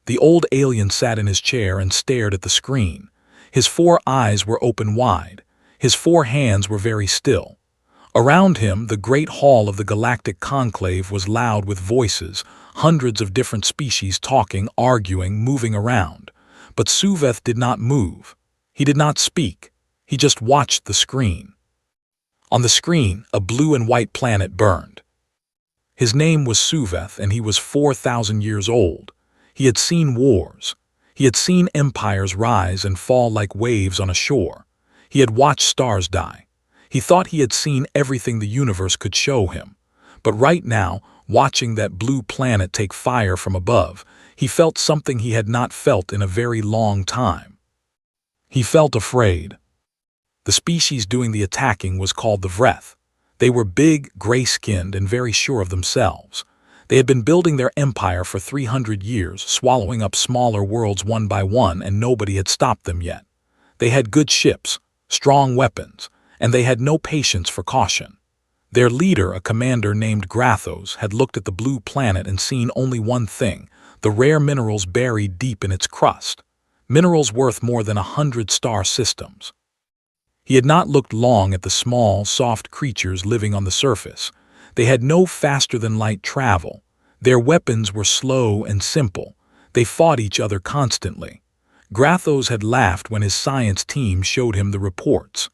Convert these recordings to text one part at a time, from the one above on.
The old alien sat in his chair and stared at the screen. His 4 eyes were open wide. His 4 hands were very still. Around him, the great hall of the Galactic Conclave was loud with voices, hundreds of different species talking, arguing, moving around. But Suveth did not move. He did not speak. He just watched the screen. On the screen, a blue and white planet burned. His name was Suveth, and he was 4,000 years old. He had seen wars. He had seen empires rise and fall like waves on a shore. He had watched stars die. He thought he had seen everything the universe could show him. But right now, watching that blue planet take fire from above, he felt something he had not felt in a very long time. He felt afraid. The species doing the attacking was called the Vreth. They were big, gray-skinned, and very sure of themselves. They had been building their empire for 300 years, swallowing up smaller worlds one by one, and nobody had stopped them yet. They had good ships, strong weapons, and they had no patience for caution. Their leader, a commander named Grathos, had looked at the blue planet and seen only one thing: the rare minerals buried deep in its crust. Minerals worth more than 100 star systems. He had not looked long at the small, soft creatures living on the surface. They had no faster-than-light travel. Their weapons were slow and simple. They fought each other constantly. Grathos had laughed when his science team showed him the reports.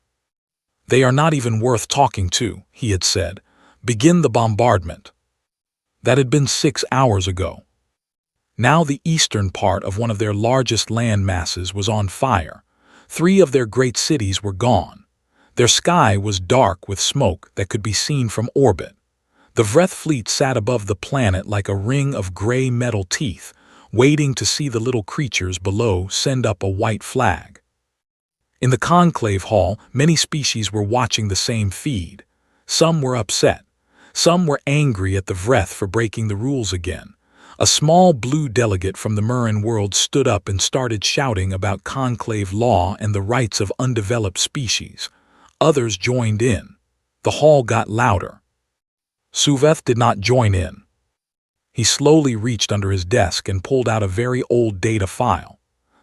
"They are not even worth talking to," he had said. "Begin the bombardment." That had been 6 hours ago. Now the eastern part of one of their largest land masses was on fire. 3 of their great cities were gone. Their sky was dark with smoke that could be seen from orbit. The Vreth fleet sat above the planet like a ring of gray metal teeth, waiting to see the little creatures below send up a white flag. In the conclave hall, many species were watching the same feed. Some were upset. Some were angry at the Vreth for breaking the rules again. A small blue delegate from the Murin world stood up and started shouting about conclave law and the rights of undeveloped species. Others joined in. The hall got louder. Suveth did not join in. He slowly reached under his desk and pulled out a very old data file.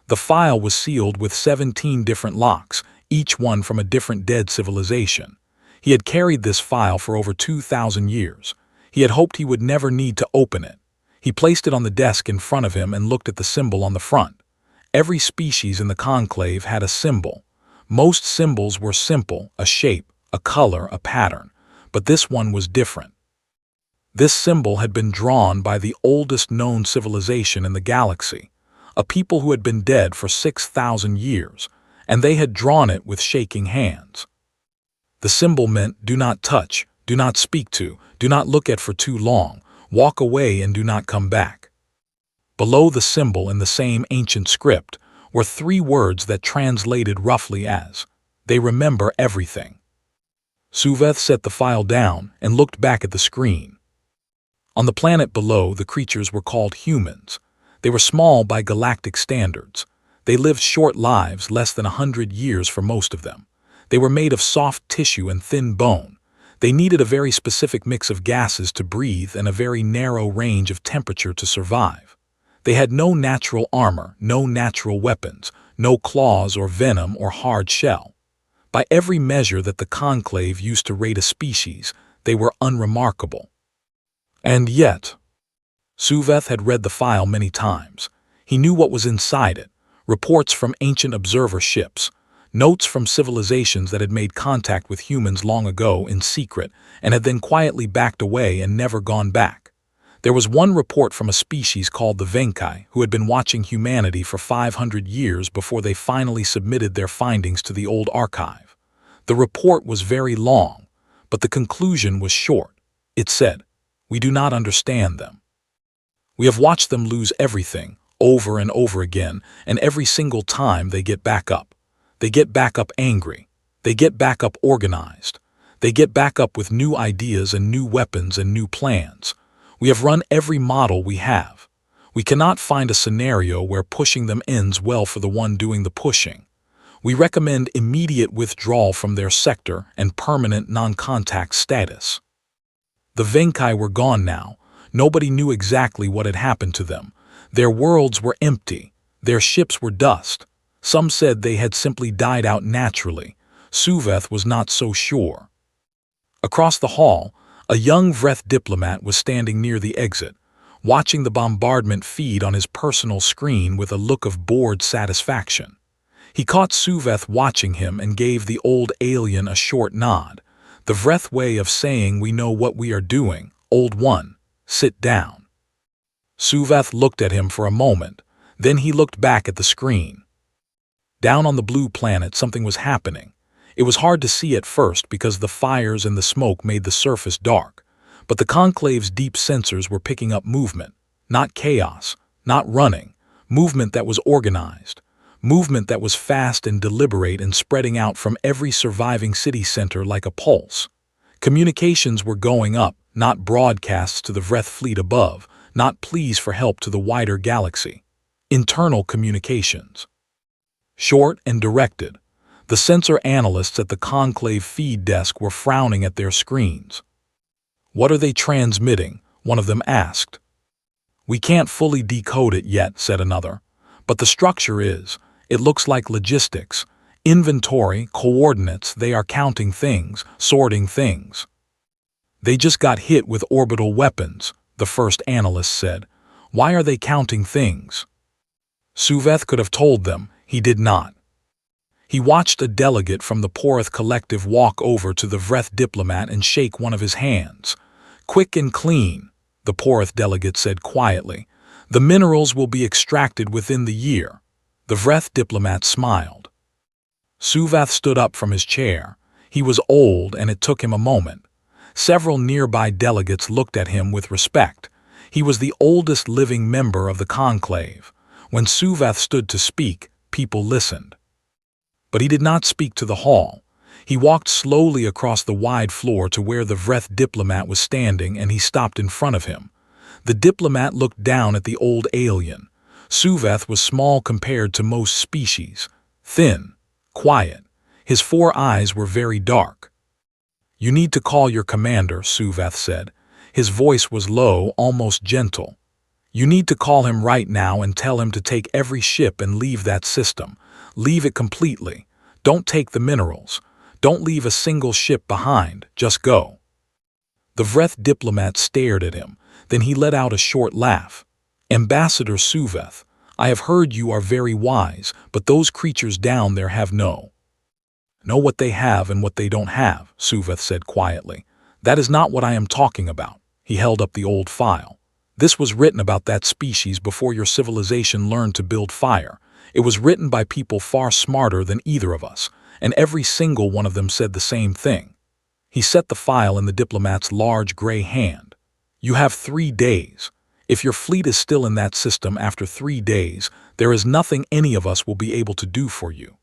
The file was sealed with 17 different locks, each one from a different dead civilization. He had carried this file for over 2,000 years. He had hoped he would never need to open it. He placed it on the desk in front of him and looked at the symbol on the front. Every species in the conclave had a symbol. Most symbols were simple: a shape, a color, a pattern. But this one was different. This symbol had been drawn by the oldest known civilization in the galaxy, a people who had been dead for 6,000 years, and they had drawn it with shaking hands. The symbol meant do not touch, do not speak to, do not look at for too long, walk away and do not come back. Below the symbol in the same ancient script were 3 words that translated roughly as, "They remember everything." Suveth set the file down and looked back at the screen. On the planet below, the creatures were called humans. They were small by galactic standards. They lived short lives, less than 100 years for most of them. They were made of soft tissue and thin bone. They needed a very specific mix of gases to breathe and a very narrow range of temperature to survive. They had no natural armor, no natural weapons, no claws or venom or hard shell. By every measure that the conclave used to rate a species, they were unremarkable. And yet, Suveth had read the file many times. He knew what was inside it: reports from ancient observer ships, notes from civilizations that had made contact with humans long ago in secret and had then quietly backed away and never gone back. There was one report from a species called the Venkai who had been watching humanity for 500 years before they finally submitted their findings to the old archive. The report was very long, but the conclusion was short. It said, "We do not understand them. We have watched them lose everything over and over again, and every single time they get back up. They get back up angry. They get back up organized. They get back up with new ideas and new weapons and new plans. We have run every model we have. We cannot find a scenario where pushing them ends well for the one doing the pushing. We recommend immediate withdrawal from their sector and permanent non-contact status." The Venkai were gone now. Nobody knew exactly what had happened to them. Their worlds were empty. Their ships were dust. Some said they had simply died out naturally. Suveth was not so sure. Across the hall, a young Vreth diplomat was standing near the exit, watching the bombardment feed on his personal screen with a look of bored satisfaction. He caught Suveth watching him and gave the old alien a short nod, the Vreth way of saying, "We know what we are doing, old one, sit down." Suveth looked at him for a moment, then he looked back at the screen. Down on the blue planet something was happening. It was hard to see at first because the fires and the smoke made the surface dark, but the Conclave's deep sensors were picking up movement, not chaos, not running, movement that was organized, movement that was fast and deliberate and spreading out from every surviving city center like a pulse. Communications were going up, not broadcasts to the Vreth fleet above, not pleas for help to the wider galaxy. Internal communications. Short and directed. The sensor analysts at the Conclave feed desk were frowning at their screens. "What are they transmitting?" one of them asked. "We can't fully decode it yet," said another. "But the structure is. It looks like logistics. Inventory, coordinates, they are counting things, sorting things." "They just got hit with orbital weapons," the first analyst said. "Why are they counting things?" Suveth could have told them. He did not. He watched a delegate from the Porth Collective walk over to the Vreth diplomat and shake one of his hands. "Quick and clean," the Porth delegate said quietly. "The minerals will be extracted within the year." The Vreth diplomat smiled. Suveth stood up from his chair. He was old, and it took him a moment. Several nearby delegates looked at him with respect. He was the oldest living member of the Conclave. When Suveth stood to speak, people listened. But he did not speak to the hall. He walked slowly across the wide floor to where the Vreth diplomat was standing, and he stopped in front of him. The diplomat looked down at the old alien. Suveth was small compared to most species, thin, quiet. His 4 eyes were very dark. "You need to call your commander," Suveth said. His voice was low, almost gentle. "You need to call him right now and tell him to take every ship and leave that system. Leave it completely. Don't take the minerals. Don't leave a single ship behind. Just go." The Vreth diplomat stared at him. Then he let out a short laugh. "Ambassador Suveth, I have heard you are very wise, but those creatures down there know what they have and what they don't have," Suveth said quietly. "That is not what I am talking about." He held up the old file. "This was written about that species before your civilization learned to build fire. It was written by people far smarter than either of us, and every single one of them said the same thing." He set the file in the diplomat's large gray hand. "You have 3 days. If your fleet is still in that system after 3 days, there is nothing any of us will be able to do for you.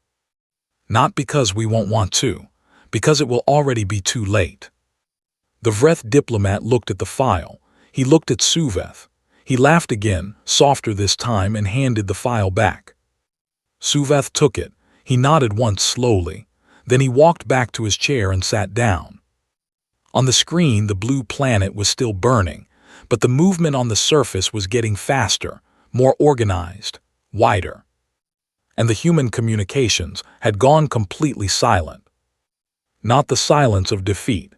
Not because we won't want to, because it will already be too late." The Vreth diplomat looked at the file. He looked at Suveth. He laughed again, softer this time, and handed the file back. Suveth took it. He nodded once slowly. Then he walked back to his chair and sat down. On the screen, the blue planet was still burning, but the movement on the surface was getting faster, more organized, wider. And the human communications had gone completely silent. Not the silence of defeat.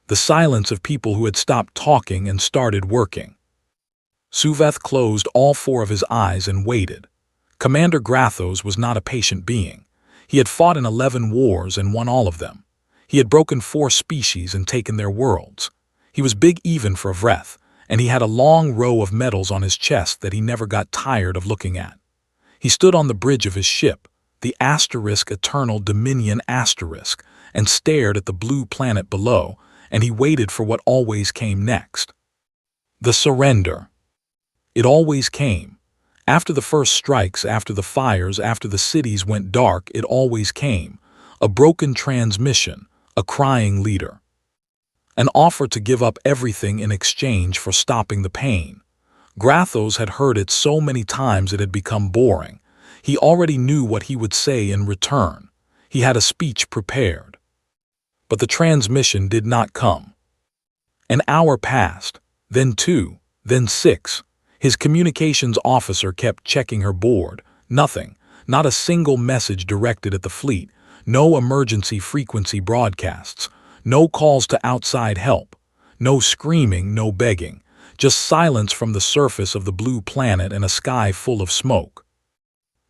The silence of people who had stopped talking and started working. Suveth closed all 4 of his eyes and waited. Commander Grathos was not a patient being. He had fought in 11 wars and won all of them. He had broken 4 species and taken their worlds. He was big even for a Vreth, and he had a long row of medals on his chest that he never got tired of looking at. He stood on the bridge of his ship, the Eternal Dominion *, and stared at the blue planet below, and he waited for what always came next. The surrender. It always came. After the first strikes, after the fires, after the cities went dark, it always came. A broken transmission, a crying leader. An offer to give up everything in exchange for stopping the pain. Grathos had heard it so many times it had become boring. He already knew what he would say in return. He had a speech prepared. But the transmission did not come. An hour passed, then 2, then 6. His communications officer kept checking her board. Nothing, not a single message directed at the fleet, no emergency frequency broadcasts, no calls to outside help, no screaming, no begging, just silence from the surface of the blue planet and a sky full of smoke.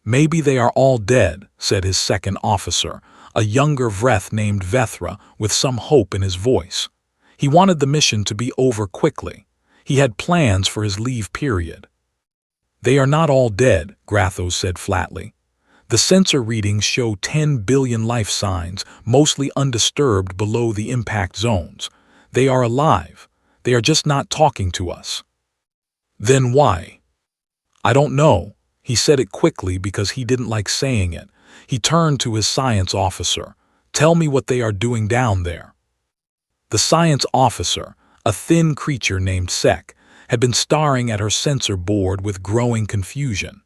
"Maybe they are all dead," said his second officer, a younger Vreth named Vethra, with some hope in his voice. He wanted the mission to be over quickly. He had plans for his leave period. "They are not all dead," Grathos said flatly. "The sensor readings show 10 billion life signs, mostly undisturbed below the impact zones. They are alive. They are just not talking to us." "Then why?" "I don't know." He said it quickly because he didn't like saying it. He turned to his science officer. "Tell me what they are doing down there." The science officer, a thin creature named Sek, had been staring at her sensor board with growing confusion.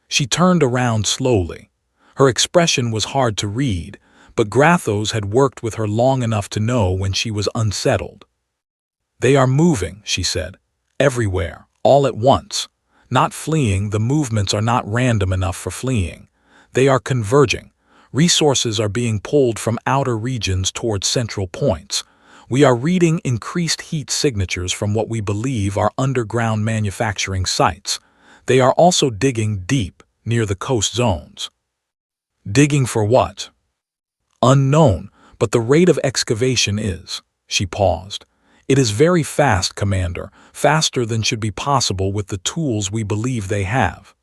She turned around slowly. Her expression was hard to read, but Grathos had worked with her long enough to know when she was unsettled. "They are moving," she said. "Everywhere, all at once. Not fleeing, the movements are not random enough for fleeing. They are converging. Resources are being pulled from outer regions towards central points. We are reading increased heat signatures from what we believe are underground manufacturing sites. They are also digging deep, near the coast zones." "Digging for what?" "Unknown, but the rate of excavation is." She paused. "It is very fast, Commander, faster than should be possible with the tools we believe they have."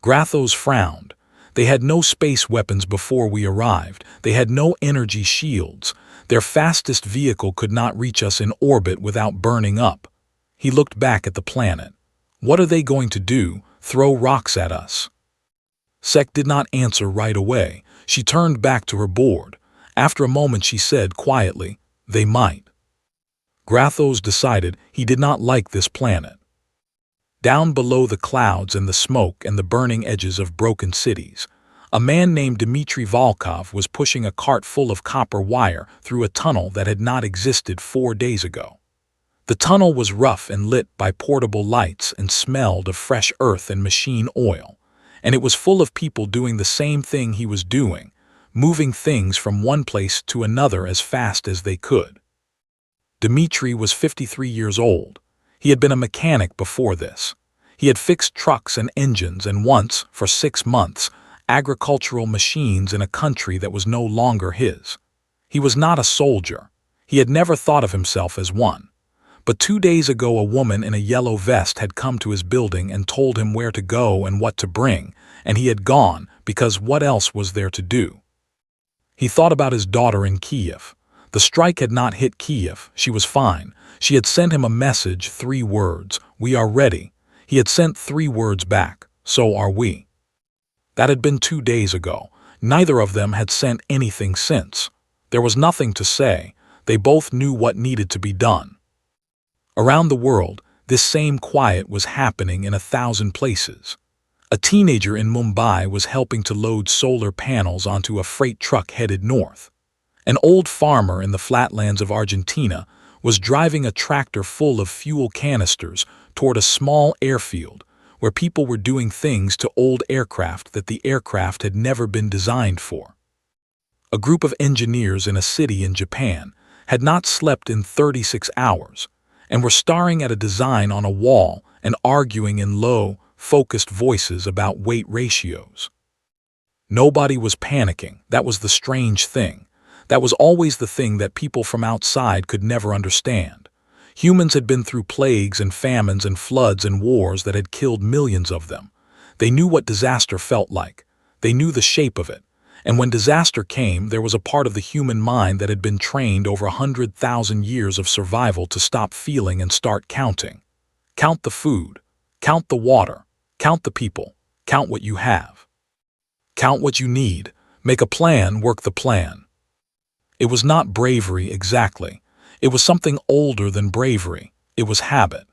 Grathos frowned. "They had no space weapons before we arrived. They had no energy shields. Their fastest vehicle could not reach us in orbit without burning up." He looked back at the planet. "What are they going to do? Throw rocks at us?" Sek did not answer right away. She turned back to her board. After a moment she said quietly, "They might." Grathos decided he did not like this planet. Down below the clouds and the smoke and the burning edges of broken cities, a man named Dmitry Volkov was pushing a cart full of copper wire through a tunnel that had not existed 4 days ago. The tunnel was rough and lit by portable lights and smelled of fresh earth and machine oil, and it was full of people doing the same thing he was doing, moving things from one place to another as fast as they could. Dmitry was 53 years old. He had been a mechanic before this. He had fixed trucks and engines and once, for 6 months, agricultural machines in a country that was no longer his. He was not a soldier. He had never thought of himself as one. But 2 days ago a woman in a yellow vest had come to his building and told him where to go and what to bring, and he had gone because what else was there to do? He thought about his daughter in Kiev. The strike had not hit Kiev. She was fine. She had sent him a message, 3 words, "We are ready." He had sent 3 words back, "So are we." That had been 2 days ago. Neither of them had sent anything since. There was nothing to say. They both knew what needed to be done. Around the world, this same quiet was happening in 1,000 places. A teenager in Mumbai was helping to load solar panels onto a freight truck headed north. An old farmer in the flatlands of Argentina was driving a tractor full of fuel canisters toward a small airfield where people were doing things to old aircraft that the aircraft had never been designed for. A group of engineers in a city in Japan had not slept in 36 hours and were staring at a design on a wall and arguing in low, focused voices about weight ratios. Nobody was panicking. That was the strange thing. That was always the thing that people from outside could never understand. Humans had been through plagues and famines and floods and wars that had killed millions of them. They knew what disaster felt like. They knew the shape of it. And when disaster came, there was a part of the human mind that had been trained over 100,000 years of survival to stop feeling and start counting. Count the food. Count the water. Count the people. Count what you have. Count what you need. Make a plan, work the plan. It was not bravery exactly. It was something older than bravery. It was habit.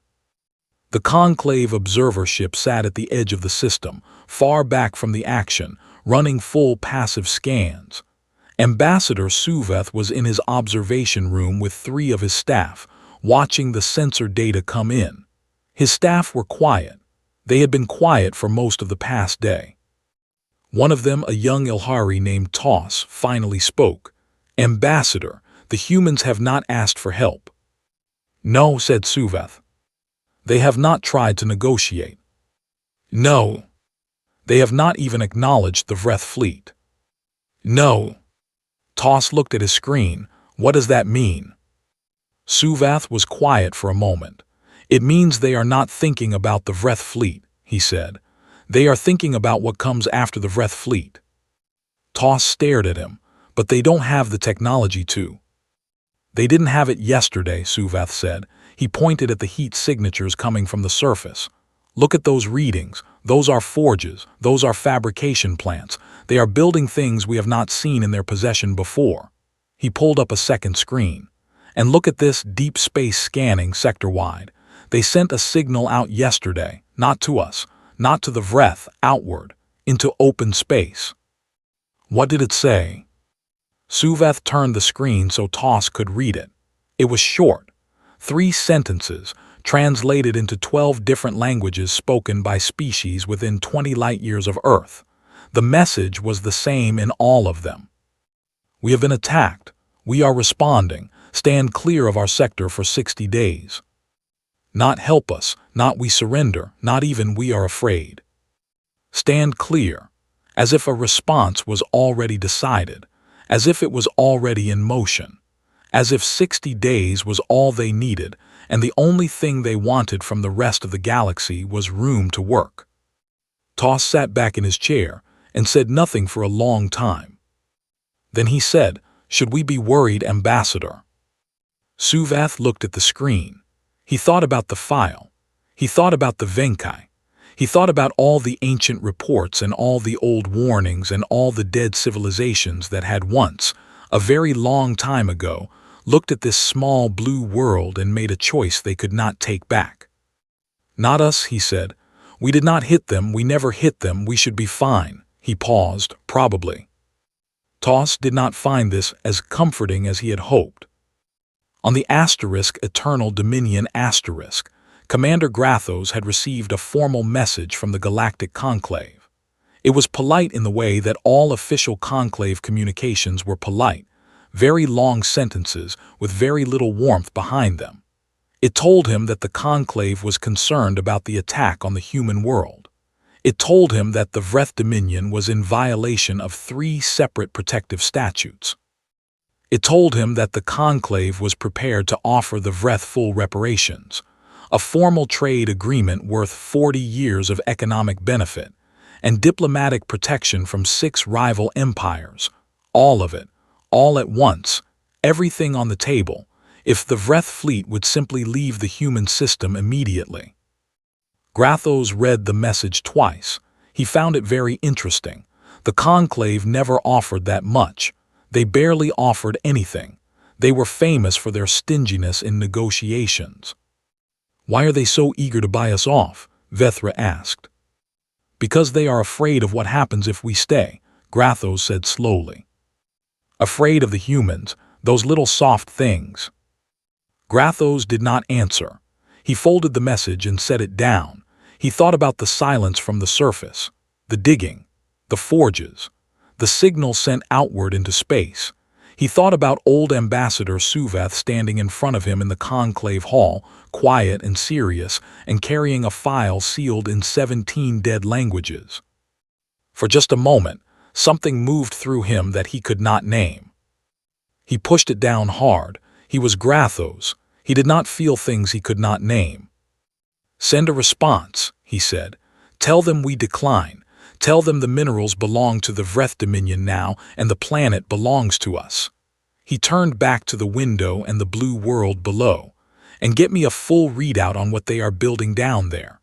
The conclave observer ship sat at the edge of the system, far back from the action, running full passive scans. Ambassador Suveth was in his observation room with 3 of his staff, watching the sensor data come in. His staff were quiet. They had been quiet for most of the past day. One of them, a young Ilhari named Toss, finally spoke. "Ambassador, the humans have not asked for help." "No," said Suveth. "They have not tried to negotiate." "No. They have not even acknowledged the Vreth fleet." "No." Toss looked at his screen. "What does that mean?" Suvath was quiet for a moment. "It means they are not thinking about the Vreth fleet," he said. "They are thinking about what comes after the Vreth fleet." Toss stared at him. "But they don't have the technology to." "They didn't have it yesterday," Suvath said. He pointed at the heat signatures coming from the surface. "Look at those readings. Those are forges. Those are fabrication plants. They are building things we have not seen in their possession before." He pulled up a second screen. "And look at this deep space scanning sector-wide. They sent a signal out yesterday, not to us, not to the Vreth, outward, into open space." "What did it say?" Suveth turned the screen so Toss could read it. It was short. 3 sentences, translated into 12 different languages spoken by species within 20 light-years of Earth. The message was the same in all of them. "We have been attacked. We are responding. Stand clear of our sector for 60 days. Not help us, not we surrender, not even we are afraid. Stand clear," as if a response was already decided, as if it was already in motion, as if 60 days was all they needed, and the only thing they wanted from the rest of the galaxy was room to work. Toss sat back in his chair and said nothing for a long time. Then he said, "Should we be worried, Ambassador?" Suvath looked at the screen. He thought about the file. He thought about the Venkai. He thought about all the ancient reports and all the old warnings and all the dead civilizations that had once, a very long time ago, looked at this small blue world and made a choice they could not take back. "Not us," he said. "We did not hit them, we never hit them, we should be fine." He paused, "Probably." Toss did not find this as comforting as he had hoped. On the Eternal Dominion *, Commander Grathos had received a formal message from the Galactic Conclave. It was polite in the way that all official Conclave communications were polite, very long sentences with very little warmth behind them. It told him that the Conclave was concerned about the attack on the human world. It told him that the Vreth Dominion was in violation of 3 separate protective statutes. It told him that the Conclave was prepared to offer the Vreth full reparations, a formal trade agreement worth 40 years of economic benefit, and diplomatic protection from 6 rival empires, all of it, all at once, everything on the table, if the Vreth fleet would simply leave the human system immediately. Grathos read the message twice. He found it very interesting. The Conclave never offered that much. They barely offered anything. They were famous for their stinginess in negotiations. "Why are they so eager to buy us off?" Vethra asked. "Because they are afraid of what happens if we stay," Grathos said slowly. "Afraid of the humans, those little soft things." Grathos did not answer. He folded the message and set it down. He thought about the silence from the surface, the digging, the forges, the signal sent outward into space. He thought about old Ambassador Suvath standing in front of him in the Conclave Hall, quiet and serious, and carrying a file sealed in 17 dead languages. For just a moment, something moved through him that he could not name. He pushed it down hard. He was Grathos. He did not feel things he could not name. "Send a response," he said. "Tell them we decline. Tell them the minerals belong to the Vreth Dominion now and the planet belongs to us." He turned back to the window and the blue world below. "And get me a full readout on what they are building down there."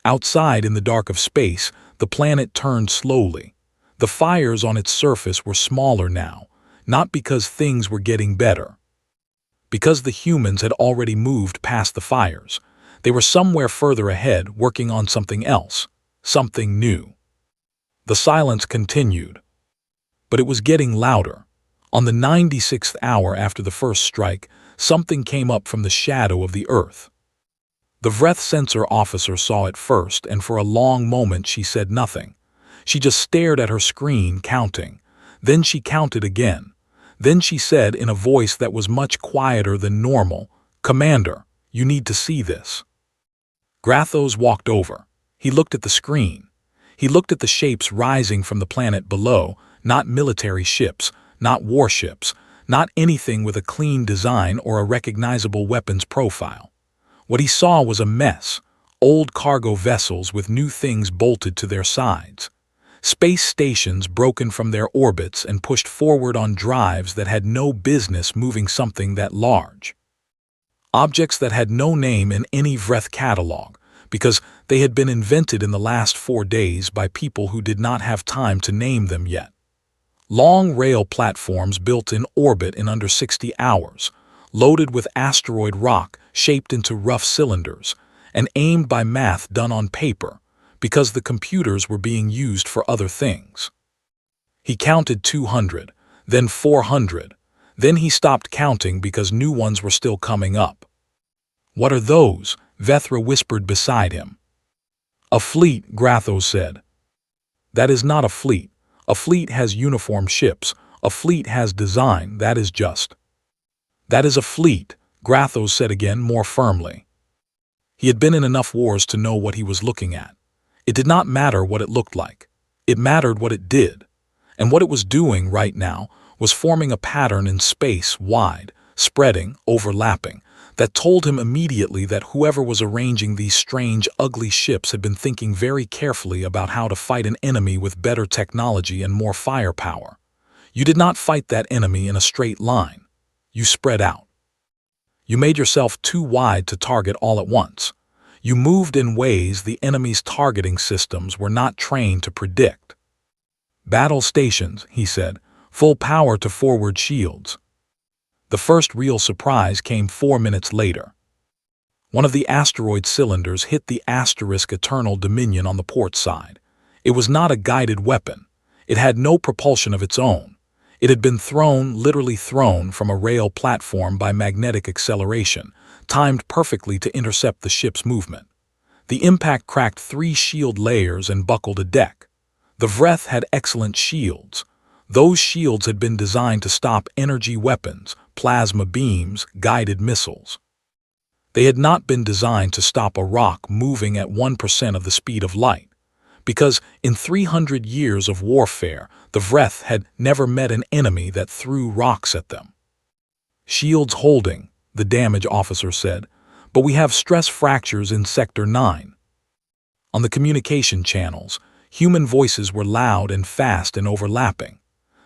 Outside in the dark of space, the planet turned slowly. The fires on its surface were smaller now, not because things were getting better. Because the humans had already moved past the fires. They were somewhere further ahead working on something else, something new. The silence continued. But it was getting louder. On the 96th hour after the first strike, something came up from the shadow of the earth. The breath sensor officer saw it first, and for a long moment she said nothing. She just stared at her screen, counting. Then she counted again. Then she said in a voice that was much quieter than normal, "Commander, you need to see this." Grathos walked over. He looked at the screen. He looked at the shapes rising from the planet below, not military ships, not warships, not anything with a clean design or a recognizable weapons profile. What he saw was a mess, old cargo vessels with new things bolted to their sides. Space stations broken from their orbits and pushed forward on drives that had no business moving something that large. Objects that had no name in any Vreth catalog, because they had been invented in the last 4 days by people who did not have time to name them yet. Long rail platforms built in orbit in under 60 hours, loaded with asteroid rock shaped into rough cylinders, and aimed by math done on paper, because the computers were being used for other things. He counted 200, then 400. Then he stopped counting because new ones were still coming up. "What are those?" Vethra whispered beside him. "A fleet," Grathos said. "That is not a fleet. A fleet has uniform ships. A fleet has design, that is just." "That is a fleet," Grathos said again more firmly. He had been in enough wars to know what he was looking at. It did not matter what it looked like. It mattered what it did. And what it was doing right now was forming a pattern in space, wide, spreading, overlapping, that told him immediately that whoever was arranging these strange, ugly ships had been thinking very carefully about how to fight an enemy with better technology and more firepower. You did not fight that enemy in a straight line. You spread out. You made yourself too wide to target all at once. You moved in ways the enemy's targeting systems were not trained to predict. "Battle stations," he said, "full power to forward shields." The first real surprise came 4 minutes later. One of the asteroid cylinders hit the asterisk Eternal Dominion on the port side. It was not a guided weapon. It had no propulsion of its own. It had been thrown, literally thrown, from a rail platform by magnetic acceleration, timed perfectly to intercept the ship's movement. The impact cracked 3 shield layers and buckled a deck. The Vreth had excellent shields. Those shields had been designed to stop energy weapons, plasma beams, guided missiles. They had not been designed to stop a rock moving at 1% of the speed of light, because in 300 years of warfare, the Vreth had never met an enemy that threw rocks at them. "Shields holding," the damage officer said, "but we have stress fractures in Sector 9. On the communication channels, human voices were loud and fast and overlapping.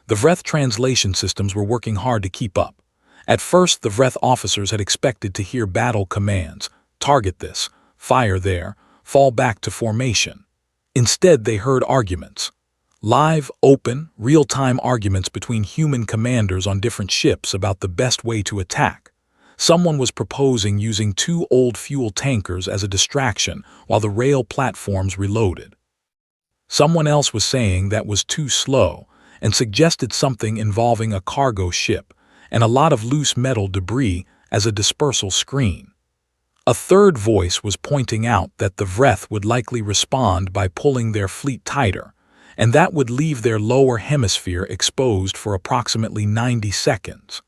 The Vreth translation systems were working hard to keep up. At first, the Vreth officers had expected to hear battle commands: target this, fire there, fall back to formation. Instead, they heard arguments. Live, open, real-time arguments between human commanders on different ships about the best way to attack. Someone was proposing using 2 old fuel tankers as a distraction while the rail platforms reloaded. Someone else was saying that was too slow and suggested something involving a cargo ship and a lot of loose metal debris as a dispersal screen. A third voice was pointing out that the Vreth would likely respond by pulling their fleet tighter, and that would leave their lower hemisphere exposed for approximately 90 seconds.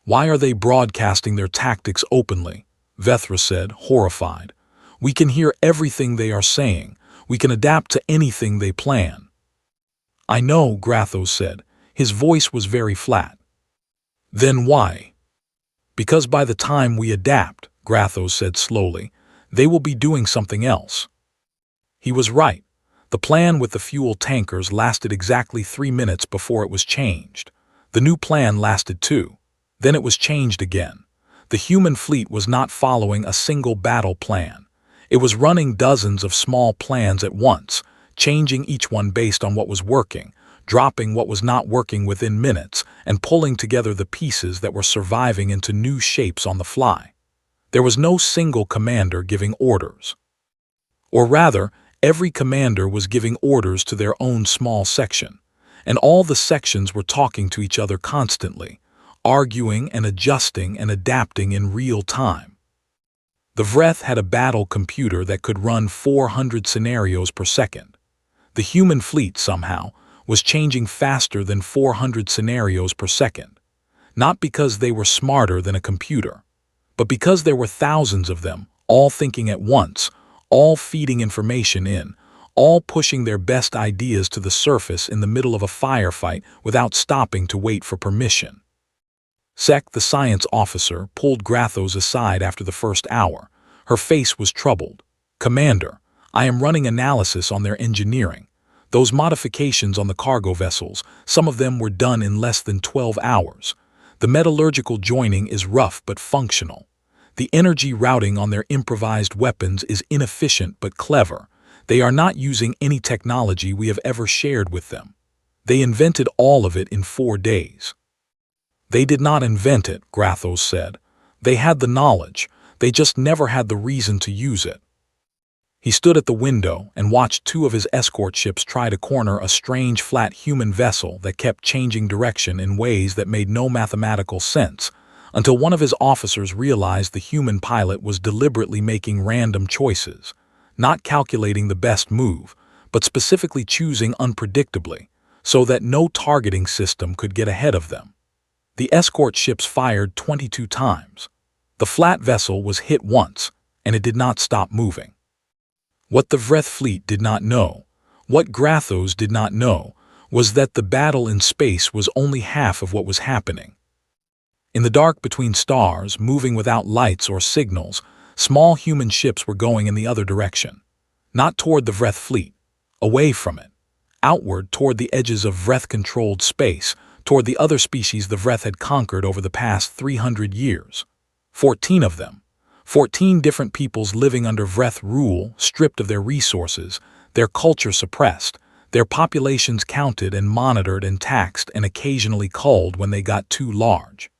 "Why are they broadcasting their tactics openly?" Vethra said, horrified. "We can hear everything they are saying. We can adapt to anything they plan." "I know," Grathos said. His voice was very flat. "Then why?" "Because by the time we adapt," Grathos said slowly, "they will be doing something else." He was right. The plan with the fuel tankers lasted exactly 3 minutes before it was changed. The new plan lasted 2. Then it was changed again. The human fleet was not following a single battle plan. It was running dozens of small plans at once, changing each one based on what was working, dropping what was not working within minutes, and pulling together the pieces that were surviving into new shapes on the fly. There was no single commander giving orders. Or rather, every commander was giving orders to their own small section, and all the sections were talking to each other constantly, arguing and adjusting and adapting in real time. The Vreth had a battle computer that could run 400 scenarios per second. The human fleet, somehow, was changing faster than 400 scenarios per second. Not because they were smarter than a computer, but because there were thousands of them, all thinking at once, all feeding information in, all pushing their best ideas to the surface in the middle of a firefight without stopping to wait for permission. Sek, the science officer, pulled Grathos aside after the first hour. Her face was troubled. "Commander, I am running analysis on their engineering. Those modifications on the cargo vessels, some of them were done in less than 12 hours. The metallurgical joining is rough but functional. The energy routing on their improvised weapons is inefficient but clever. They are not using any technology we have ever shared with them. They invented all of it in 4 days." "They did not invent it," Grathos said. "They had the knowledge. They just never had the reason to use it." He stood at the window and watched 2 of his escort ships try to corner a strange flat human vessel that kept changing direction in ways that made no mathematical sense, until one of his officers realized the human pilot was deliberately making random choices, not calculating the best move, but specifically choosing unpredictably, so that no targeting system could get ahead of them. The escort ships fired 22 times. The flat vessel was hit once, and it did not stop moving. What the Vreth fleet did not know, what Grathos did not know, was that the battle in space was only half of what was happening. In the dark between stars, moving without lights or signals, small human ships were going in the other direction. Not toward the Vreth fleet, away from it. Outward toward the edges of Vreth-controlled space, toward the other species the Vreth had conquered over the past 300 years. 14 of them. 14 different peoples living under Vreth rule, stripped of their resources, their culture suppressed, their populations counted and monitored and taxed and occasionally culled when they got too large.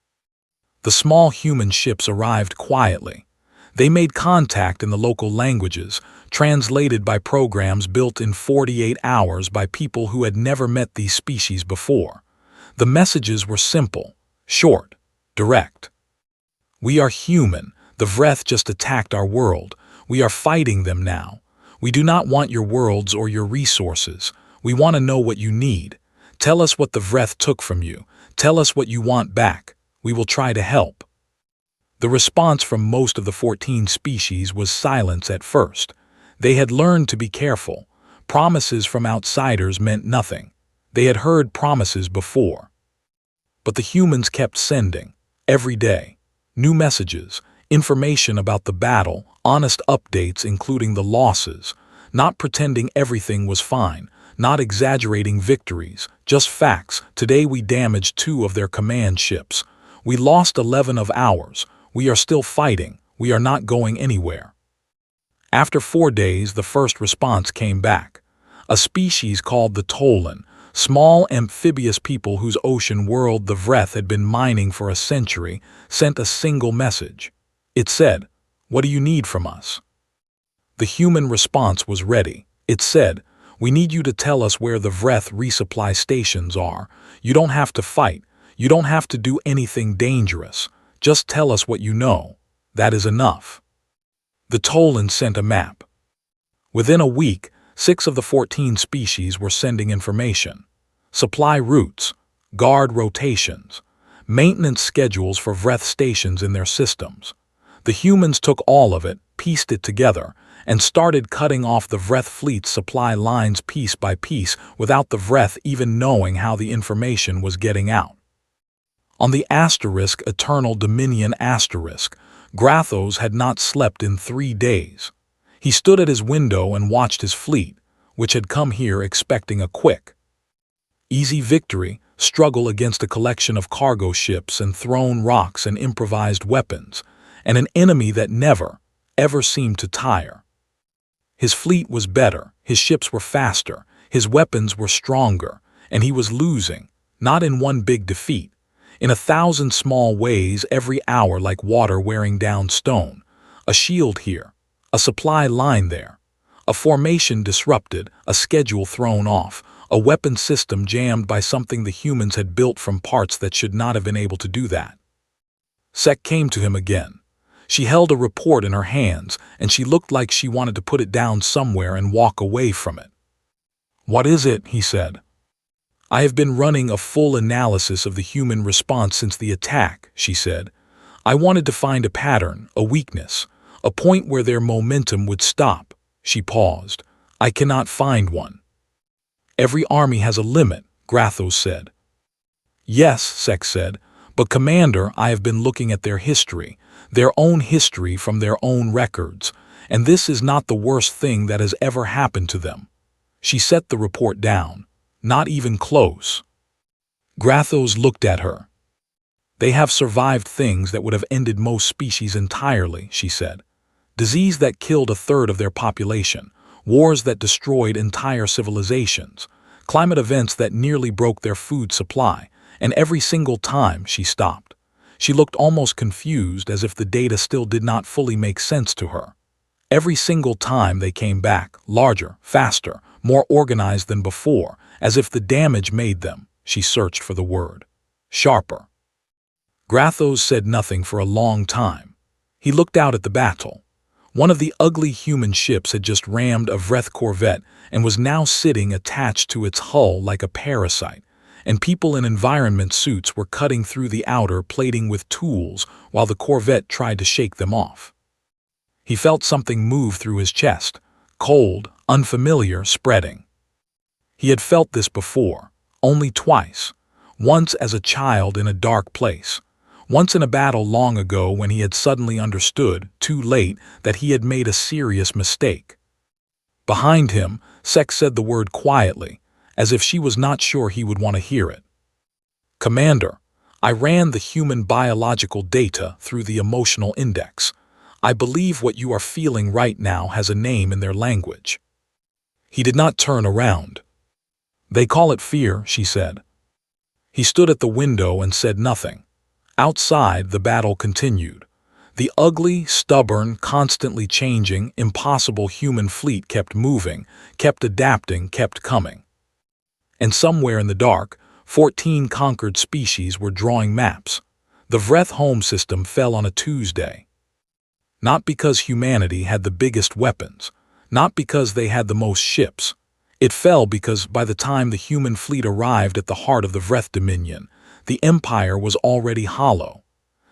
The small human ships arrived quietly. They made contact in the local languages, translated by programs built in 48 hours by people who had never met these species before. The messages were simple, short, direct. "We are human. The Vreth just attacked our world. We are fighting them now. We do not want your worlds or your resources. We want to know what you need. Tell us what the Vreth took from you. Tell us what you want back. We will try to help." The response from most of the 14 species was silence at first. They had learned to be careful. Promises from outsiders meant nothing. They had heard promises before. But the humans kept sending, every day, new messages, information about the battle, honest updates including the losses, not pretending everything was fine, not exaggerating victories, just facts. "Today we damaged 2 of their command ships. We lost 11 of ours. We are still fighting. We are not going anywhere." After 4 days, the first response came back. A species called the Tolan, small amphibious people whose ocean world the Vreth had been mining for a century, sent a single message. It said, "What do you need from us?" The human response was ready. It said, "We need you to tell us where the Vreth resupply stations are. You don't have to fight. You don't have to do anything dangerous. Just tell us what you know. That is enough." The Tolan sent a map. Within a week, 6 of the 14 species were sending information. Supply routes, guard rotations, maintenance schedules for Vreth stations in their systems. The humans took all of it, pieced it together, and started cutting off the Vreth fleet's supply lines piece by piece without the Vreth even knowing how the information was getting out. On the asterisk Eternal Dominion asterisk, Grathos had not slept in 3 days. He stood at his window and watched his fleet, which had come here expecting a quick, easy victory, struggle against a collection of cargo ships and thrown rocks and improvised weapons, and an enemy that never, ever seemed to tire. His fleet was better, his ships were faster, his weapons were stronger, and he was losing, not in one big defeat, in 1,000 small ways every hour like water wearing down stone, a shield here, a supply line there, a formation disrupted, a schedule thrown off, a weapon system jammed by something the humans had built from parts that should not have been able to do that. Sek came to him again. She held a report in her hands, and she looked like she wanted to put it down somewhere and walk away from it. "What is it?" he said. "I have been running a full analysis of the human response since the attack," she said. "I wanted to find a pattern, a weakness, a point where their momentum would stop." She paused. "I cannot find one." "Every army has a limit," Grathos said. "Yes," Sek said, "but Commander, I have been looking at their own history from their own records, and this is not the worst thing that has ever happened to them." She set the report down. "Not even close." Grathos looked at her. "They have survived things that would have ended most species entirely," she said. "Disease that killed a third of their population, wars that destroyed entire civilizations, climate events that nearly broke their food supply, and every single time," she stopped. She looked almost confused, as if the data still did not fully make sense to her. "Every single time they came back, larger, faster, more organized than before, as if the damage made them," she searched for the word, "sharper." Grathos said nothing for a long time. He looked out at the battle. One of the ugly human ships had just rammed a Vreth corvette and was now sitting attached to its hull like a parasite, and people in environment suits were cutting through the outer plating with tools while the corvette tried to shake them off. He felt something move through his chest, cold, unfamiliar, spreading. He had felt this before, only twice. Once as a child in a dark place. Once in a battle long ago when he had suddenly understood, too late, that he had made a serious mistake. Behind him, Sek said the word quietly, as if she was not sure he would want to hear it. "Commander, I ran the human biological data through the emotional index. I believe what you are feeling right now has a name in their language." He did not turn around. "They call it fear," she said. He stood at the window and said nothing. Outside, the battle continued. The ugly, stubborn, constantly changing, impossible human fleet kept moving, kept adapting, kept coming. And somewhere in the dark, 14 conquered species were drawing maps. The Vreth home system fell on a Tuesday. Not because humanity had the biggest weapons, not because they had the most ships. It fell because by the time the human fleet arrived at the heart of the Vreth Dominion, the Empire was already hollow.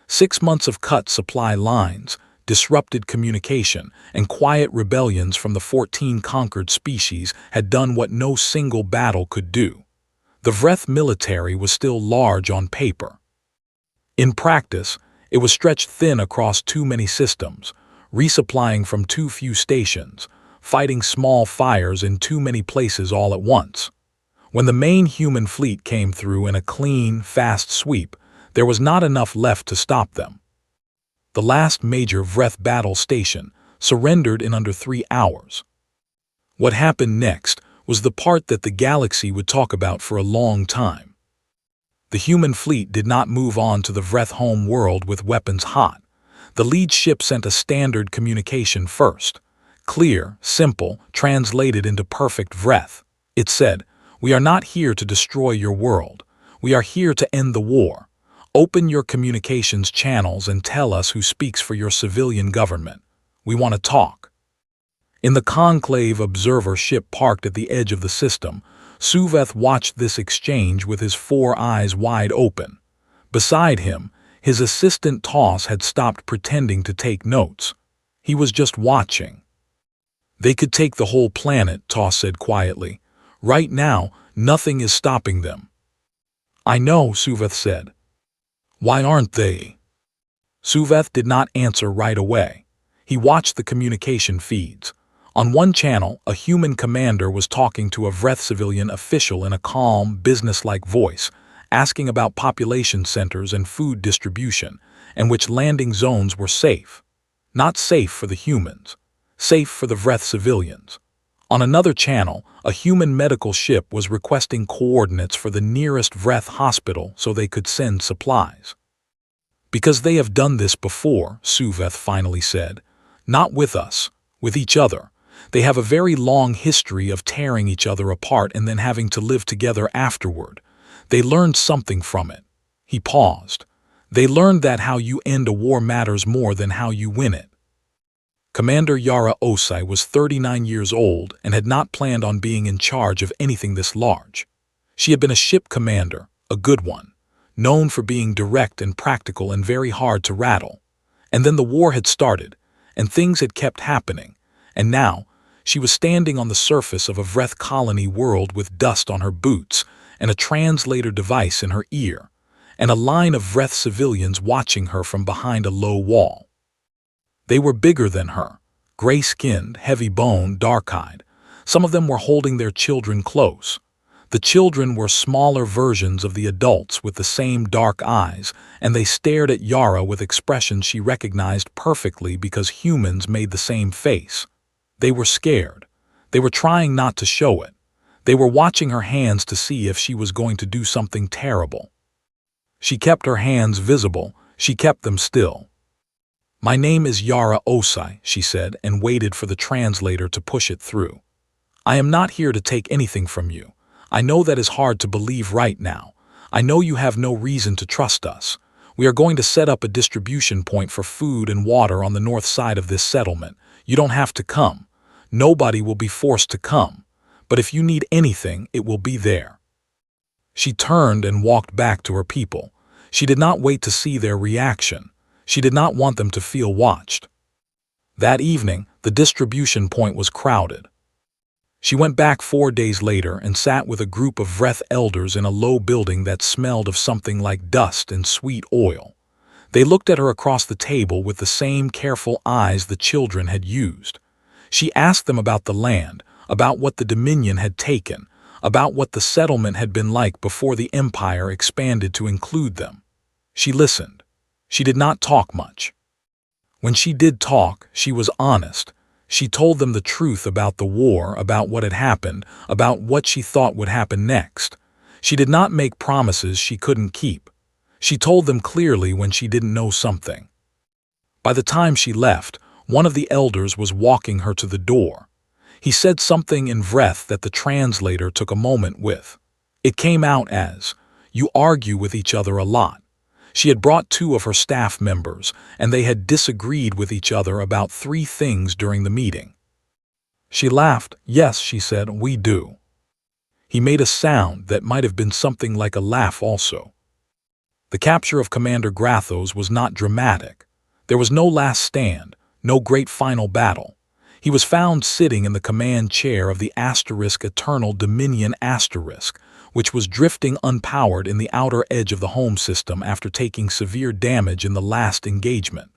6 months of cut supply lines, disrupted communication, and quiet rebellions from the 14 conquered species had done what no single battle could do. The Vreth military was still large on paper. In practice, it was stretched thin across too many systems, resupplying from too few stations, fighting small fires in too many places all at once. When the main human fleet came through in a clean, fast sweep, there was not enough left to stop them. The last major Vreth battle station surrendered in under 3 hours. What happened next was the part that the galaxy would talk about for a long time. The human fleet did not move on to the Vreth home world with weapons hot. The lead ship sent a standard communication first. Clear, simple, translated into perfect Vreth. It said, "We are not here to destroy your world. We are here to end the war. Open your communications channels and tell us who speaks for your civilian government. We want to talk." In the conclave observer ship parked at the edge of the system, Suveth watched this exchange with his 4 eyes wide open. Beside him, his assistant Toss had stopped pretending to take notes. He was just watching. "They could take the whole planet," Toss said quietly. "Right now, nothing is stopping them." "I know," Suveth said. "Why aren't they?" Suveth did not answer right away. He watched the communication feeds. On one channel, a human commander was talking to a Vreth civilian official in a calm, businesslike voice, asking about population centers and food distribution, and which landing zones were safe. Not safe for the humans, safe for the Vreth civilians. On another channel, a human medical ship was requesting coordinates for the nearest Vreth hospital so they could send supplies. "Because they have done this before," Suveth finally said. "Not with us, with each other. They have a very long history of tearing each other apart and then having to live together afterward. They learned something from it." He paused. They learned that how you end a war matters more than how you win it. Commander Yara Osai was 39 years old and had not planned on being in charge of anything this large. She had been a ship commander, a good one, known for being direct and practical and very hard to rattle. And then the war had started, and things had kept happening, and now she was standing on the surface of a Vreth colony world with dust on her boots and a translator device in her ear, and a line of Vreth civilians watching her from behind a low wall. They were bigger than her, gray-skinned, heavy-boned, dark-eyed. Some of them were holding their children close. The children were smaller versions of the adults with the same dark eyes, and they stared at Yara with expressions she recognized perfectly because humans made the same face. They were scared. They were trying not to show it. They were watching her hands to see if she was going to do something terrible. She kept her hands visible. She kept them still. "My name is Yara Osai," she said, and waited for the translator to push it through. "I am not here to take anything from you. I know that is hard to believe right now. I know you have no reason to trust us. We are going to set up a distribution point for food and water on the north side of this settlement. You don't have to come. Nobody will be forced to come. But if you need anything, it will be there." She turned and walked back to her people. She did not wait to see their reaction. She did not want them to feel watched. That evening, the distribution point was crowded. She went back 4 days later and sat with a group of Vreth elders in a low building that smelled of something like dust and sweet oil. They looked at her across the table with the same careful eyes the children had used. She asked them about the land, about what the Dominion had taken, about what the settlement had been like before the Empire expanded to include them. She listened. She did not talk much. When she did talk, she was honest. She told them the truth about the war, about what had happened, about what she thought would happen next. She did not make promises she couldn't keep. She told them clearly when she didn't know something. By the time she left, one of the elders was walking her to the door. He said something in Vreth that the translator took a moment with. It came out as, "You argue with each other a lot." She had brought 2 of her staff members, and they had disagreed with each other about 3 things during the meeting. She laughed. "Yes," she said, "we do." He made a sound that might have been something like a laugh also. The capture of Commander Grathos was not dramatic. There was no last stand, no great final battle. He was found sitting in the command chair of the Eternal Dominion *, which was drifting unpowered in the outer edge of the home system after taking severe damage in the last engagement.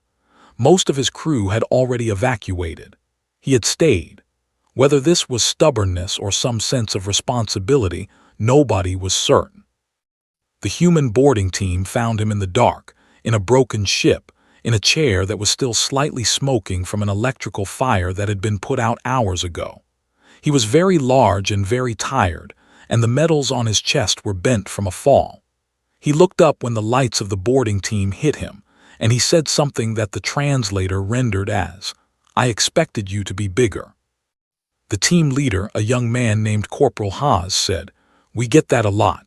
Most of his crew had already evacuated. He had stayed. Whether this was stubbornness or some sense of responsibility, nobody was certain. The human boarding team found him in the dark, in a broken ship, in a chair that was still slightly smoking from an electrical fire that had been put out hours ago. He was very large and very tired, and the metals on his chest were bent from a fall. He looked up when the lights of the boarding team hit him, and he said something that the translator rendered as, "I expected you to be bigger." The team leader, a young man named Corporal Haas, said, "We get that a lot."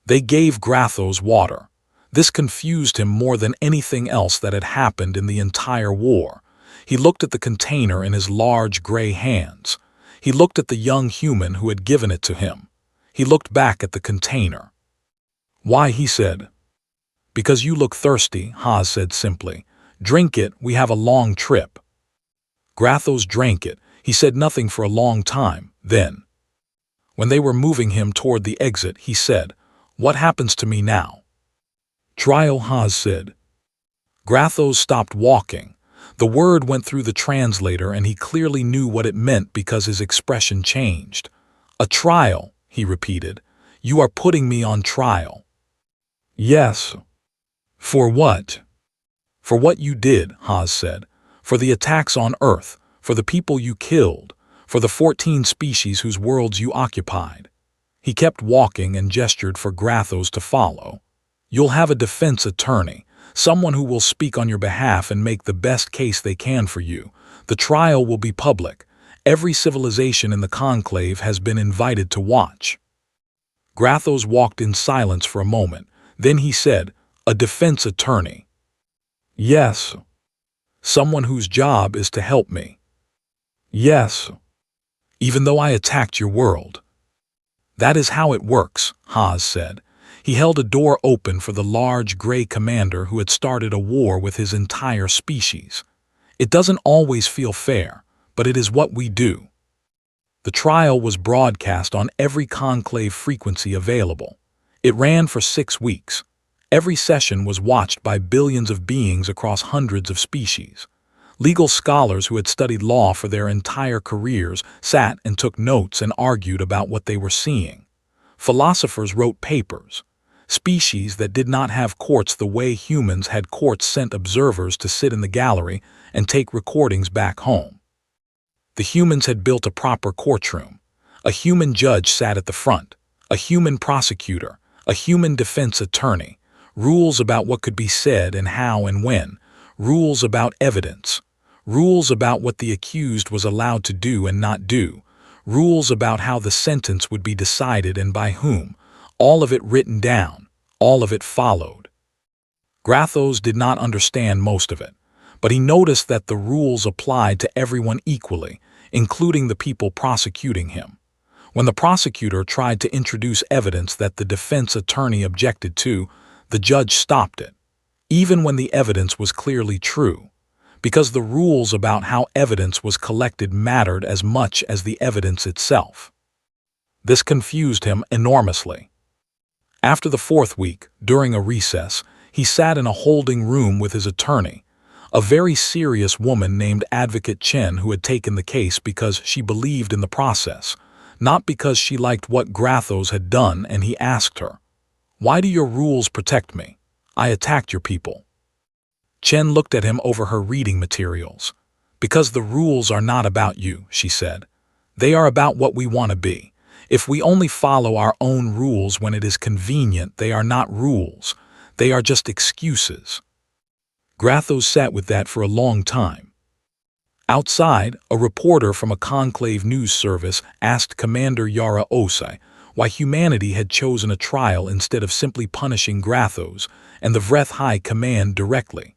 They gave Grathos water. This confused him more than anything else that had happened in the entire war. He looked at the container in his large gray hands. He looked at the young human who had given it to him. He looked back at the container. "Why?" he said. "Because you look thirsty," Haas said simply. "Drink it, we have a long trip." Grathos drank it. He said nothing for a long time. Then, when they were moving him toward the exit, he said, "What happens to me now?" "Trial," Haas said. Grathos stopped walking. The word went through the translator and he clearly knew what it meant because his expression changed. "A trial," he repeated. "You are putting me on trial." "Yes." "For what?" "For what you did," Haas said. "For the attacks on Earth, for the people you killed, for the 14 species whose worlds you occupied." He kept walking and gestured for Grathos to follow. "You'll have a defense attorney, someone who will speak on your behalf and make the best case they can for you. The trial will be public. Every civilization in the conclave has been invited to watch." Grathos walked in silence for a moment. Then he said, A defense attorney. Yes. Someone whose job is to help me. Yes. Even though I attacked your world. That is how it works, Haas said. He held a door open for the large gray commander who had started a war with his entire species. It doesn't always feel fair, but it is what we do. The trial was broadcast on every conclave frequency available. It ran for 6 weeks. Every session was watched by billions of beings across hundreds of species. Legal scholars who had studied law for their entire careers sat and took notes and argued about what they were seeing. Philosophers wrote papers. Species that did not have courts the way humans had courts sent observers to sit in the gallery and take recordings back home. The humans had built a proper courtroom. A human judge sat at the front, a human prosecutor, a human defense attorney, rules about what could be said and how and when, rules about evidence, rules about what the accused was allowed to do and not do, rules about how the sentence would be decided and by whom, all of it written down, all of it followed. Grathos did not understand most of it, but he noticed that the rules applied to everyone equally, including the people prosecuting him. When the prosecutor tried to introduce evidence that the defense attorney objected to, the judge stopped it, even when the evidence was clearly true, because the rules about how evidence was collected mattered as much as the evidence itself. This confused him enormously. After the 4th week, during a recess, he sat in a holding room with his attorney, a very serious woman named Advocate Chen who had taken the case because she believed in the process, not because she liked what Grathos had done, and he asked her, "Why do your rules protect me? I attacked your people." Chen looked at him over her reading materials. "Because the rules are not about you," she said. "They are about what we want to be. If we only follow our own rules when it is convenient, they are not rules. They are just excuses." Grathos sat with that for a long time. Outside, a reporter from a conclave news service asked Commander Yara Osai why humanity had chosen a trial instead of simply punishing Grathos and the Vreth High Command directly.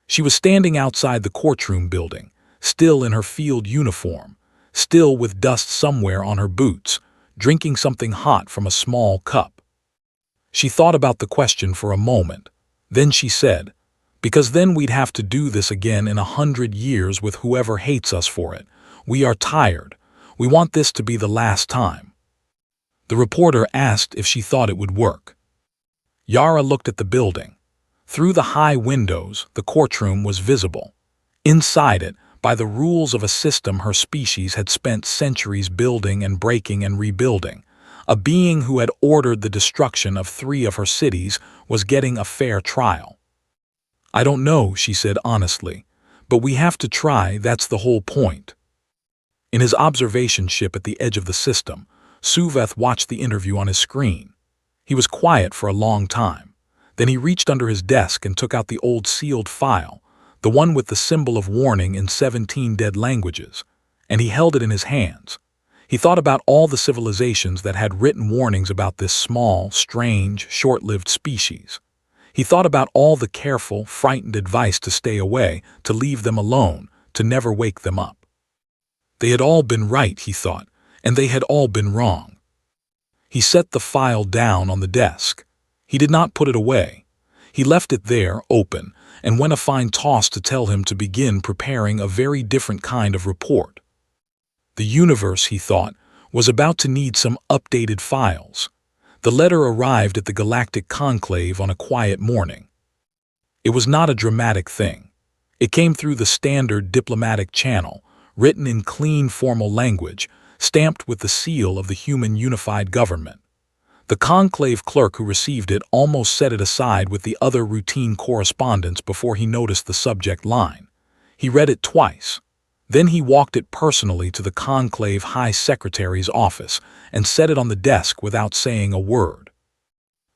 She was standing outside the courtroom building, still in her field uniform, still with dust somewhere on her boots, drinking something hot from a small cup. She thought about the question for a moment. Then she said, "Because then we'd have to do this again in 100 years with whoever hates us for it. We are tired. We want this to be the last time." The reporter asked if she thought it would work. Yara looked at the building. Through the high windows, the courtroom was visible. Inside it, by the rules of a system her species had spent centuries building and breaking and rebuilding, a being who had ordered the destruction of 3 of her cities was getting a fair trial. "I don't know," she said honestly, "but we have to try, that's the whole point." In his observation ship at the edge of the system, Suveth watched the interview on his screen. He was quiet for a long time. Then he reached under his desk and took out the old sealed file, the one with the symbol of warning in 17 dead languages, and he held it in his hands. He thought about all the civilizations that had written warnings about this small, strange, short-lived species. He thought about all the careful, frightened advice to stay away, to leave them alone, to never wake them up. They had all been right, he thought, and they had all been wrong. He set the file down on the desk. He did not put it away. He left it there, open, and when a fine toss to tell him to begin preparing a very different kind of report. The universe, he thought, was about to need some updated files. The letter arrived at the Galactic Conclave on a quiet morning. It was not a dramatic thing. It came through the standard diplomatic channel, written in clean formal language, stamped with the seal of the human unified government. The conclave clerk who received it almost set it aside with the other routine correspondence before he noticed the subject line. He read it twice. Then he walked it personally to the conclave high secretary's office and set it on the desk without saying a word.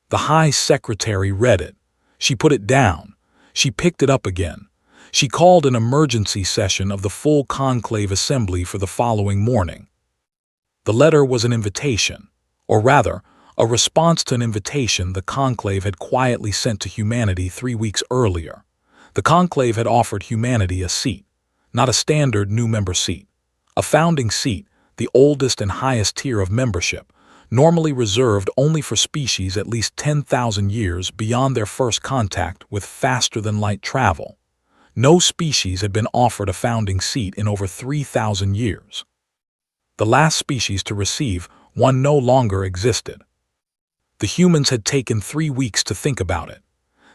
The high secretary read it. She put it down. She picked it up again. She called an emergency session of the full conclave assembly for the following morning. The letter was an invitation, or rather, a response to an invitation the Conclave had quietly sent to humanity 3 weeks earlier. The Conclave had offered humanity a seat, not a standard new member seat, a founding seat, the oldest and highest tier of membership, normally reserved only for species at least 10,000 years beyond their first contact with faster-than-light travel. No species had been offered a founding seat in over 3,000 years. The last species to receive one no longer existed. The humans had taken 3 weeks to think about it.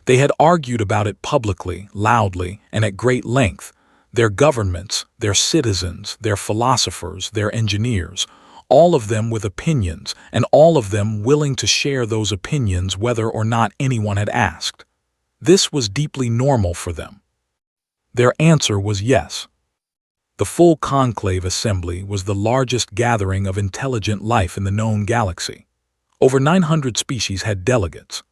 They had argued about it publicly, loudly, and at great length. Their governments, their citizens, their philosophers, their engineers, all of them with opinions, and all of them willing to share those opinions whether or not anyone had asked. This was deeply normal for them. Their answer was yes. The full conclave assembly was the largest gathering of intelligent life in the known galaxy. Over 900 species had delegates.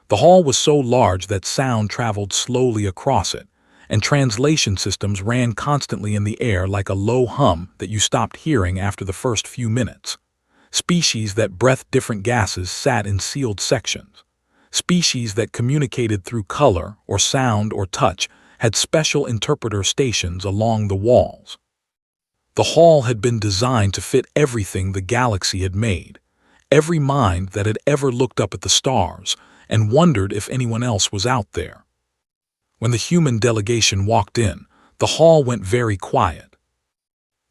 The hall was so large that sound traveled slowly across it, and translation systems ran constantly in the air like a low hum that you stopped hearing after the first few minutes. Species that breathed different gases sat in sealed sections. Species that communicated through color or sound or touch had special interpreter stations along the walls. The hall had been designed to fit everything the galaxy had made, every mind that had ever looked up at the stars and wondered if anyone else was out there. When the human delegation walked in, the hall went very quiet.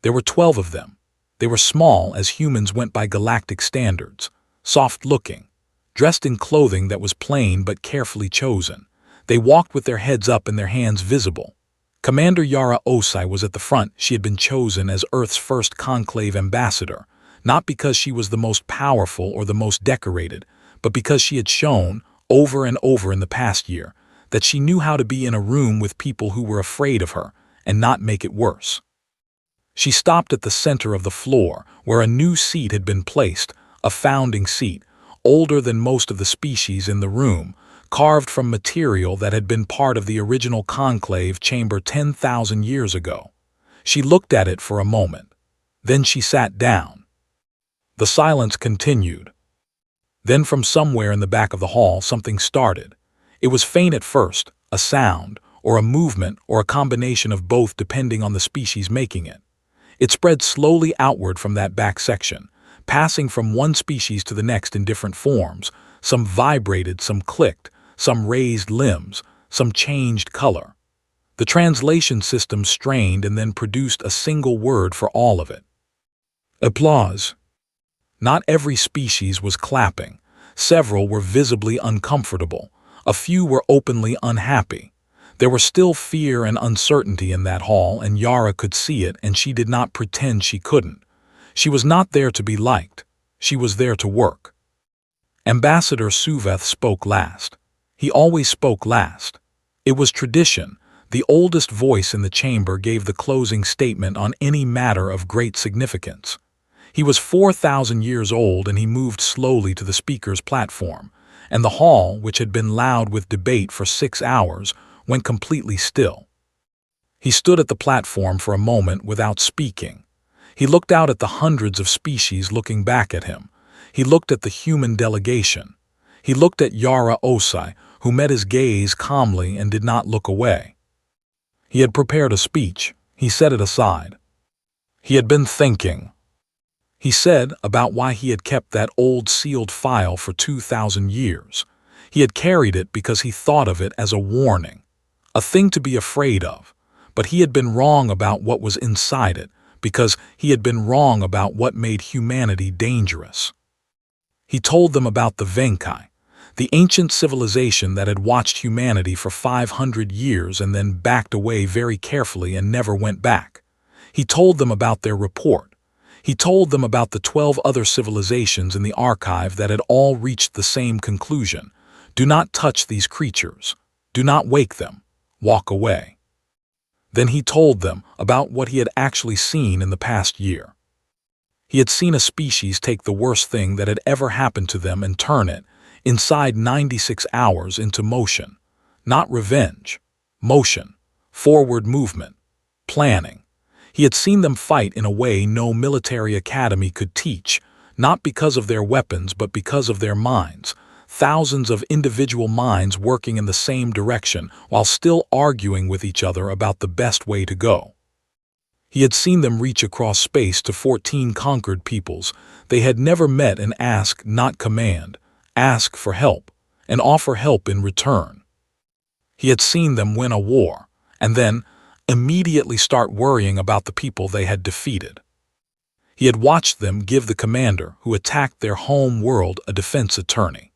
There were 12 of them. They were small as humans went by galactic standards, soft-looking, dressed in clothing that was plain but carefully chosen. They walked with their heads up and their hands visible. Commander Yara Osai was at the front. She had been chosen as Earth's first conclave ambassador, not because she was the most powerful or the most decorated, but because she had shown, over and over in the past year, that she knew how to be in a room with people who were afraid of her and not make it worse. She stopped at the center of the floor, where a new seat had been placed, a founding seat, older than most of the species in the room, carved from material that had been part of the original conclave chamber 10,000 years ago. She looked at it for a moment. Then she sat down. The silence continued. Then from somewhere in the back of the hall something started. It was faint at first, a sound, or a movement, or a combination of both depending on the species making it. It spread slowly outward from that back section, passing from one species to the next in different forms. Some vibrated, some clicked, some raised limbs, some changed color. The translation system strained and then produced a single word for all of it. Applause. Not every species was clapping. Several were visibly uncomfortable. A few were openly unhappy. There were still fear and uncertainty in that hall, and Yara could see it, and she did not pretend she couldn't. She was not there to be liked. She was there to work. Ambassador Suveth spoke last. He always spoke last. It was tradition. The oldest voice in the chamber gave the closing statement on any matter of great significance. He was 4,000 years old, and he moved slowly to the speaker's platform, and the hall, which had been loud with debate for 6 hours, went completely still. He stood at the platform for a moment without speaking. He looked out at the hundreds of species looking back at him. He looked at the human delegation. He looked at Yara Osai, who met his gaze calmly and did not look away. He had prepared a speech. He set it aside. He had been thinking. He said about why he had kept that old sealed file for 2,000 years. He had carried it because he thought of it as a warning, a thing to be afraid of, but he had been wrong about what was inside it because he had been wrong about what made humanity dangerous. He told them about the Venkai, the ancient civilization that had watched humanity for 500 years and then backed away very carefully and never went back. He told them about their report. He told them about the 12 other civilizations in the archive that had all reached the same conclusion. Do not touch these creatures. Do not wake them. Walk away. Then he told them about what he had actually seen in the past year. He had seen a species take the worst thing that had ever happened to them and turn it, inside 96 hours, into motion. Not revenge. Motion. Forward movement. Planning. He had seen them fight in a way no military academy could teach, not because of their weapons but because of their minds, thousands of individual minds working in the same direction while still arguing with each other about the best way to go. He had seen them reach across space to 14 conquered peoples they had never met and ask, not command, ask for help, and offer help in return. He had seen them win a war, and then immediately start worrying about the people they had defeated. He had watched them give the commander who attacked their home world a defense attorney.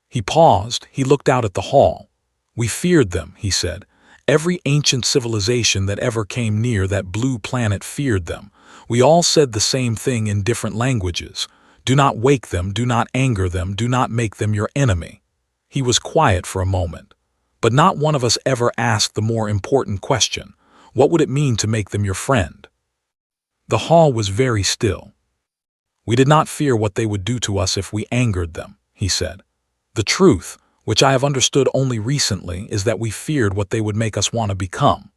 He paused, he looked out at the hall. "We feared them," he said. "Every ancient civilization that ever came near that blue planet feared them. We all said the same thing in different languages. Do not wake them, do not anger them, do not make them your enemy." He was quiet for a moment. But not one of us ever asked the more important question: what would it mean to make them your friend? The hall was very still. "We did not fear what they would do to us if we angered them," he said. "The truth, which I have understood only recently, is that we feared what they would make us want to become."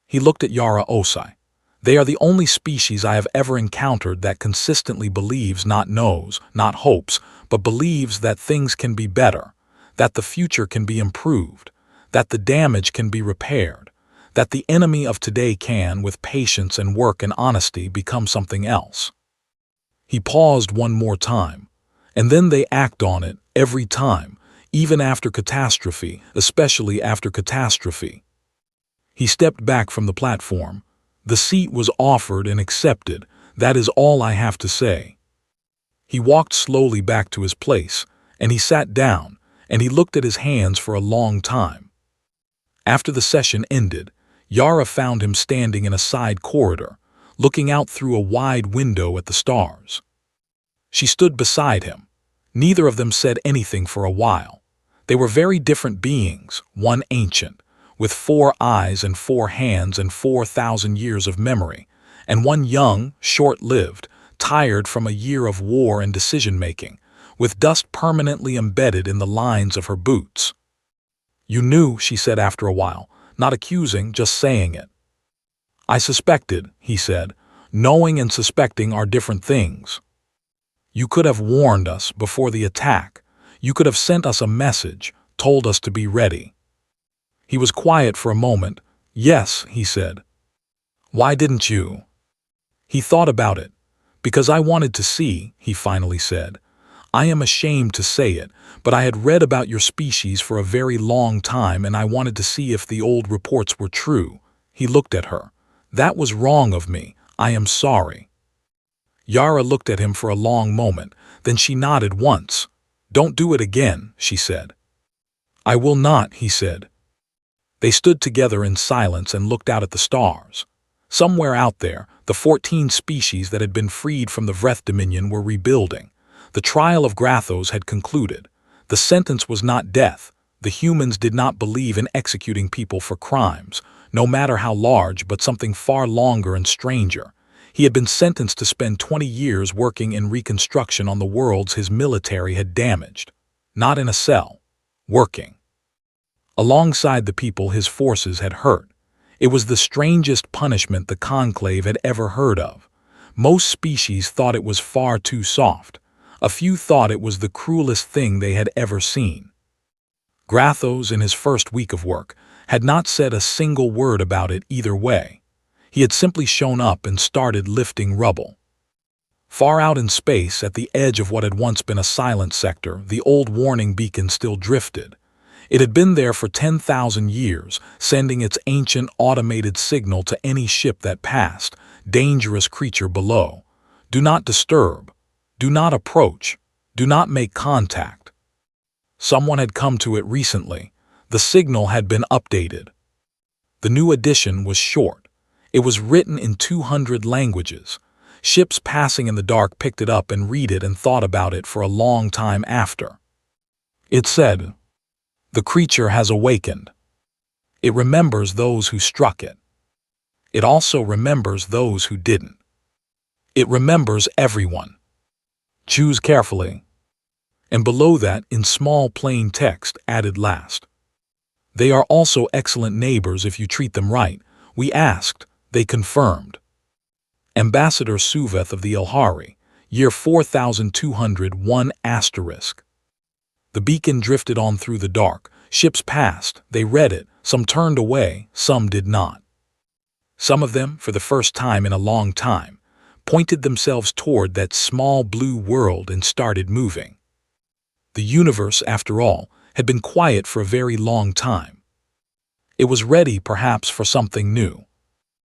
He looked at Yara Osai. "They are the only species I have ever encountered that consistently believes, not knows, not hopes, but believes that things can be better, that the future can be improved, that the damage can be repaired, that the enemy of today can, with patience and work and honesty, become something else." He paused one more time, and then they act on it every time, even after catastrophe, especially after catastrophe. He stepped back from the platform. "The seat was offered and accepted. That is all I have to say." He walked slowly back to his place, and he sat down, and he looked at his hands for a long time. After the session ended, Yara found him standing in a side corridor, looking out through a wide window at the stars. She stood beside him. Neither of them said anything for a while. They were very different beings, one ancient, with 4 eyes and 4 hands and 4,000 years of memory, and one young, short-lived, tired from a year of war and decision-making, with dust permanently embedded in the lines of her boots. "You knew," she said after a while, not accusing, just saying it. "I suspected," he said. "Knowing and suspecting are different things. You could have warned us before the attack. You could have sent us a message, told us to be ready." He was quiet for a moment. "Yes," he said. "Why didn't you?" He thought about it. "Because I wanted to see," he finally said. "I am ashamed to say it, but I had read about your species for a very long time and I wanted to see if the old reports were true." He looked at her. "That was wrong of me. I am sorry." Yara looked at him for a long moment, then she nodded once. "Don't do it again," she said. "I will not," he said. They stood together in silence and looked out at the stars. Somewhere out there, the 14 species that had been freed from the Vreth Dominion were rebuilding. The trial of Grathos had concluded. The sentence was not death. The humans did not believe in executing people for crimes, no matter how large, but something far longer and stranger. He had been sentenced to spend 20 years working in reconstruction on the worlds his military had damaged. Not in a cell. Working alongside the people his forces had hurt. It was the strangest punishment the Conclave had ever heard of. Most species thought it was far too soft. A few thought it was the cruelest thing they had ever seen. Grathos, in his first week of work, had not said a single word about it either way. He had simply shown up and started lifting rubble. Far out in space, at the edge of what had once been a silent sector, the old warning beacon still drifted. It had been there for 10,000 years, sending its ancient automated signal to any ship that passed. Dangerous creature below. Do not disturb. Do not approach. Do not make contact. Someone had come to it recently. The signal had been updated. The new edition was short. It was written in 200 languages. Ships passing in the dark picked it up and read it and thought about it for a long time after. It said, "The creature has awakened. It remembers those who struck it. It also remembers those who didn't. It remembers everyone. Choose carefully." And below that, in small plain text, added last. "They are also excellent neighbors if you treat them right." We asked. They confirmed. Ambassador Suveth of the Ilhari, Year 4201 asterisk. The beacon drifted on through the dark. Ships passed. They read it. Some turned away. Some did not. Some of them, for the first time in a long time, pointed themselves toward that small blue world and started moving. The universe, after all, had been quiet for a very long time. It was ready, perhaps, for something new.